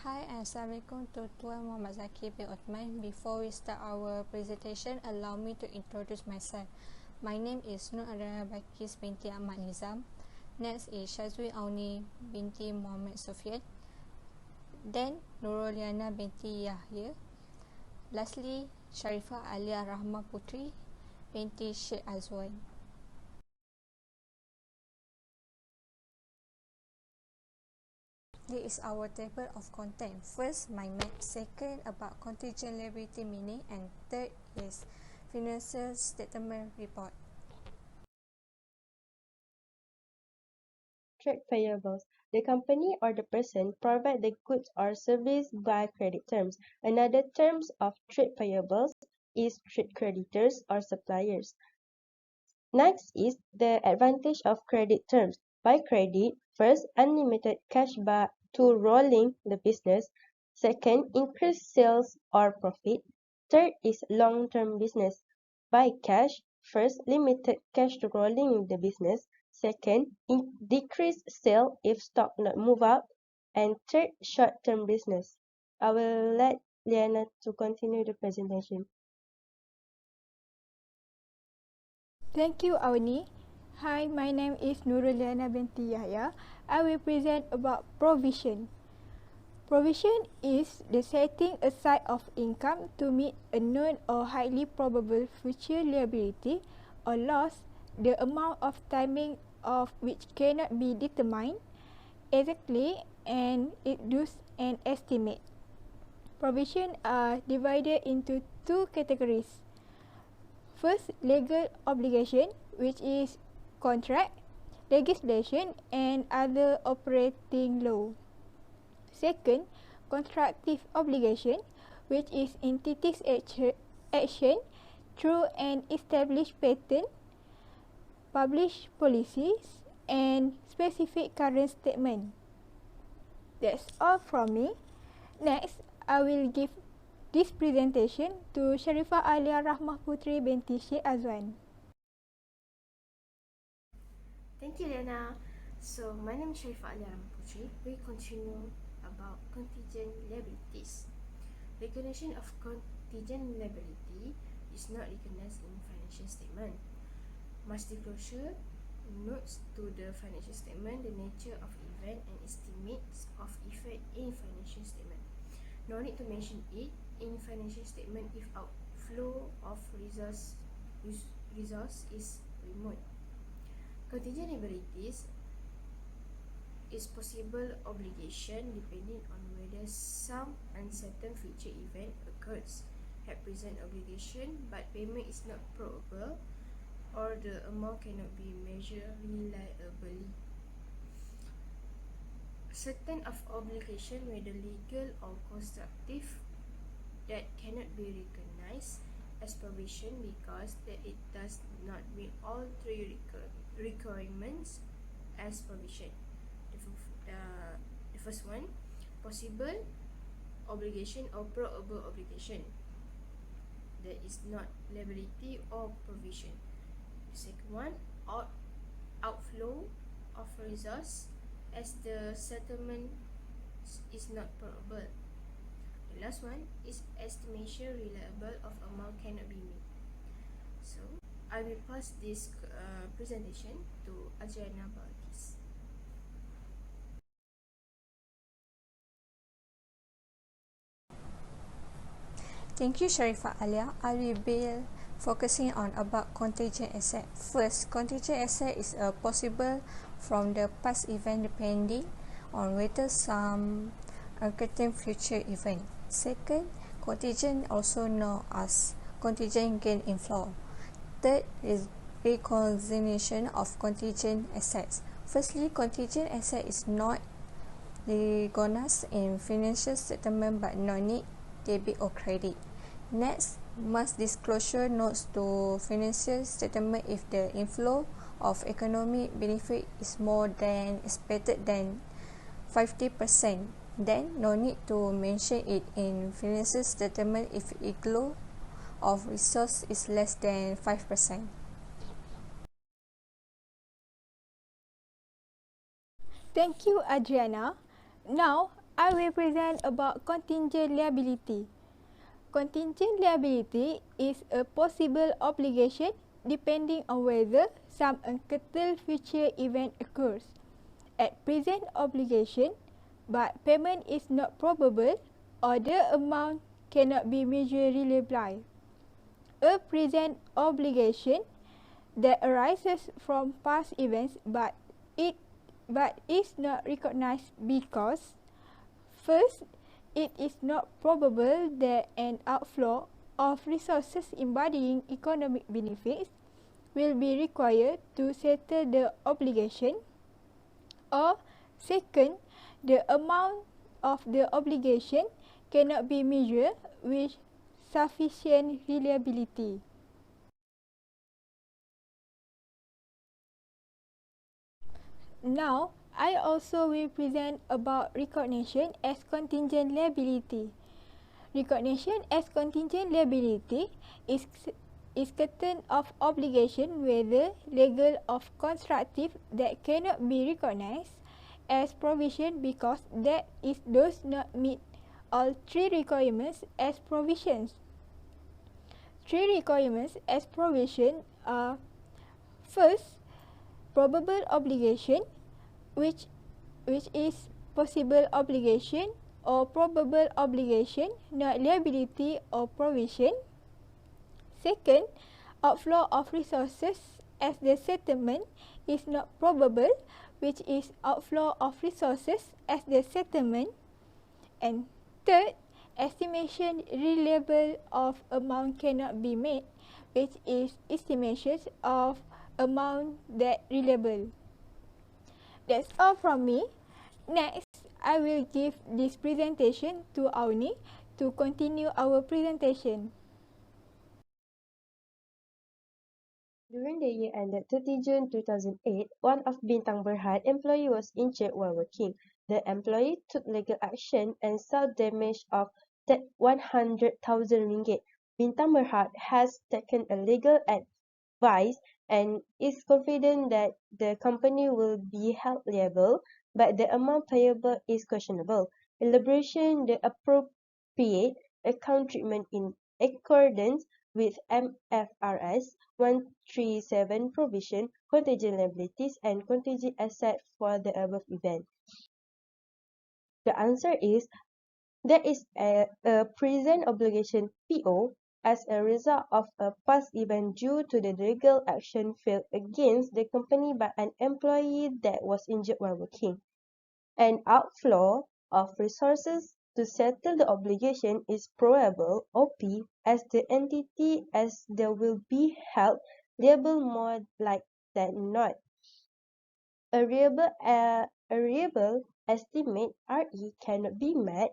Hi, Assalamualaikum to Tuan Muhammad Zakir bin Uthman. Before we start our presentation, allow me to introduce myself. My name is Nur Adana Bakis binti Ahmad Nizam. Next is Shazwi Auni binti Muhammad Sofian. Then Nuruliana binti Yahya. Lastly, Sharifah Alia Rahmah Putri binti Syed Azwan. This is our table of content. First, my map. Second, about contingent liability meaning. And third is financial statement report. Trade payables. The company or the person provide the goods or service by credit terms. Another terms of trade payables is trade creditors or suppliers. Next is the advantage of credit terms. By credit, first, unlimited cash to rolling the business. Second, increased sales or profit. Third is long-term business. By cash, first, limited cash to rolling the business. Second, decreased sale if stock not move out. And third, short-term business. I will let Liana to continue the presentation. Thank you, Awni. Hi, my name is Nuruliana binti Yahya. I will present about provision. Provision is the setting aside of income to meet a known or highly probable future liability or loss, the amount of timing of which cannot be determined exactly, and it does an estimate. Provision are divided into two categories. First, legal obligation, which is contract, legislation, and other operating law. Second, contractive obligation, which is entities' action through an established pattern, published policies, and specific current statement. That's all from me. Next, I will give this presentation to Sharifah Alia Rahmah Putri binti Syed Azwan. Thank you, Liana. So, my name is Sharifah Alia Rahmah Putri. We continue about contingent liabilities. Recognition of contingent liability is not recognized in financial statement. Must disclosure notes to the financial statement the nature of event and estimates of effect in financial statement. No need to mention it in financial statement if outflow of resource is remote. Contingent liabilities is possible obligation depending on whether some uncertain future event occurs at present obligation but payment is not probable or the amount cannot be measured reliably. Certain of obligation, whether legal or constructive, that cannot be recognized as provision because that it does not meet all three requirements as provision. The first one, possible obligation or probable obligation, that is not liability or provision. The second one, outflow of resource as the settlement is not probable. The last one is estimation reliable of amount cannot be made. So, I will pass this presentation to Adriana Balkis. Thank you, Sharifah Alia. I will be focusing on about contingent asset. First, contingent asset is a possible from the past event depending on whether some uncertain future event. Second, contingent also known as contingent gain inflow. Third is recognition of contingent assets. Firstly, contingent asset is not recognized in financial statement but no need debit or credit. Next, must disclosure notes to financial statement if the inflow of economic benefit is more than expected than 50%. Then no need to mention it in financial statement if inflow of resource is less than 5%. Thank you, Adriana. Now, I will present about contingent liability. Contingent liability is a possible obligation depending on whether some uncertain future event occurs. At present obligation, but payment is not probable or the amount cannot be measured reliably. A present obligation that arises from past events but is not recognized because first, it is not probable that an outflow of resources embodying economic benefits will be required to settle the obligation, or second, the amount of the obligation cannot be measured with sufficient reliability. Now, I also will present about recognition as contingent liability. Recognition as contingent liability is certain of obligation, whether legal or constructive, that cannot be recognized as provision because that is does not meet all three requirements as provisions. Three requirements as provision are: first, probable obligation, which is possible obligation or probable obligation, not liability or provision. Second, outflow of resources as the settlement is not probable, which is outflow of resources as the settlement. And third, estimation reliable of amount cannot be made, which is estimations of amount that reliable. That's all from me. Next, I will give this presentation to Auni to continue our presentation. During the year ended 30 June 2008, one of Bintang Berhad employee was injured while working. The employee took legal action and sought damage of 100,000 ringgit. Bintang Berhad has taken a legal advice and is confident that the company will be held liable, but the amount payable is questionable. Elaboration: the appropriate account treatment in accordance with MFRS 137 provision, contingent liabilities and contingent asset for the above event. The answer is there is a present obligation PO as a result of a past event due to the legal action filed against the company by an employee that was injured while working. An outflow of resources to settle the obligation is probable (OP) as the entity as there will be held liable more like than not. A reliable estimate (RE) cannot be met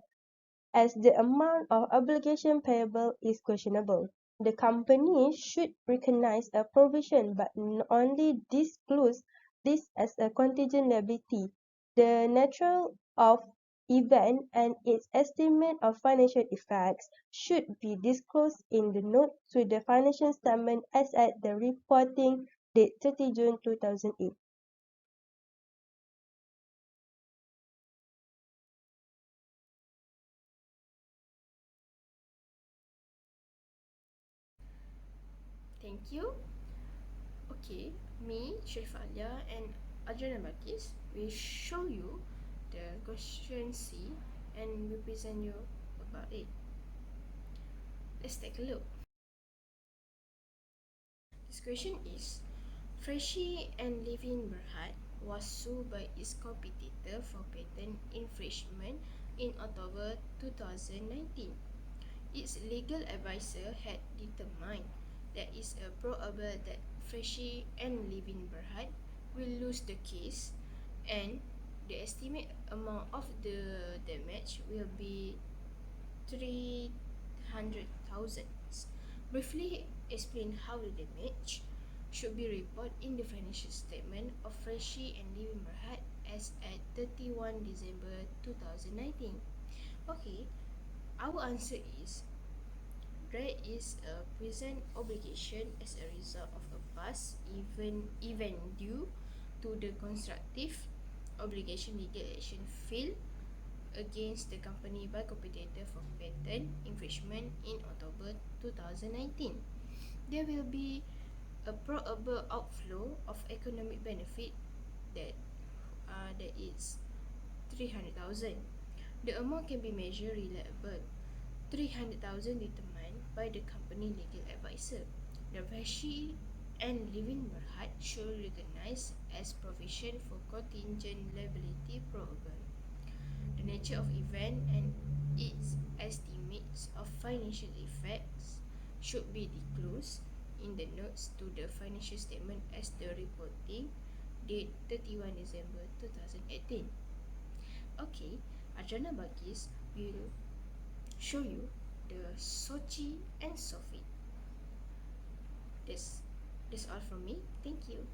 as the amount of obligation payable is questionable. The company should recognize a provision but only disclose this as a contingent liability. The nature of event and its estimate of financial effects should be disclosed in the note to the financial statement as at the reporting date 30 June 2008. Thank you. Okay, me, Sharifah Alia, and Adriana Bakis will show you the question C and will present you about it. Let's take a look. This question is: Freshie and Levin Berhad was sued by its competitor for patent infringement in October 2019. Its legal advisor had determined that it is probable that Freshie and Levin Berhad will lose the case, and the estimate amount of the damage will be 300,000. Briefly explain how the damage should be reported in the financial statement of Freshie and Levin Berhad as at 31 December 2019. Okay, our answer is there is a present obligation as a result of a past event due to the constructive obligation legal action filed against the company by competitor for patent infringement in October 2019. There will be a probable outflow of economic benefit that is 300,000. The amount can be measured reliable. 300,000 determined by the company legal advisor. The Vashi and Living Berhad should recognize as provision for contingent liability probable. The nature of event and its estimates of financial effects should be disclosed in the notes to the financial statement as the reporting date 31 December 2018. Okay, Arjana Bagis will show you the Sochi and Sophie. That's all from me. Thank you.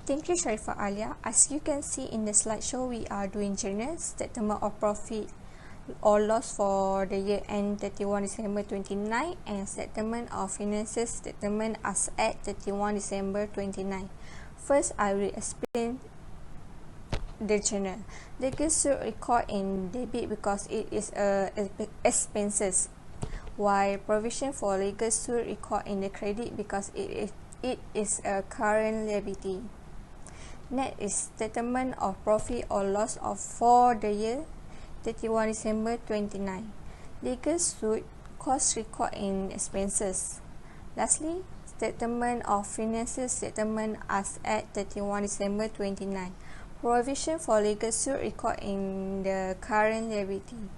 Thank you, Sharifah Alia. As you can see in the slideshow, we are doing journal, statement of profit or loss for the year end 31 December 29 and statement of finances statement as at 31 December 29. First, I will explain the journal. Legal suit record in debit because it is expenses, while provision for legal suit record in the credit because it is a current liability. Net is statement of profit or loss for the year 31 December 29. Legal suit cost record in expenses. Lastly, statement of finances statement as at 31 December 29. Provision for legal suit record in the current liability.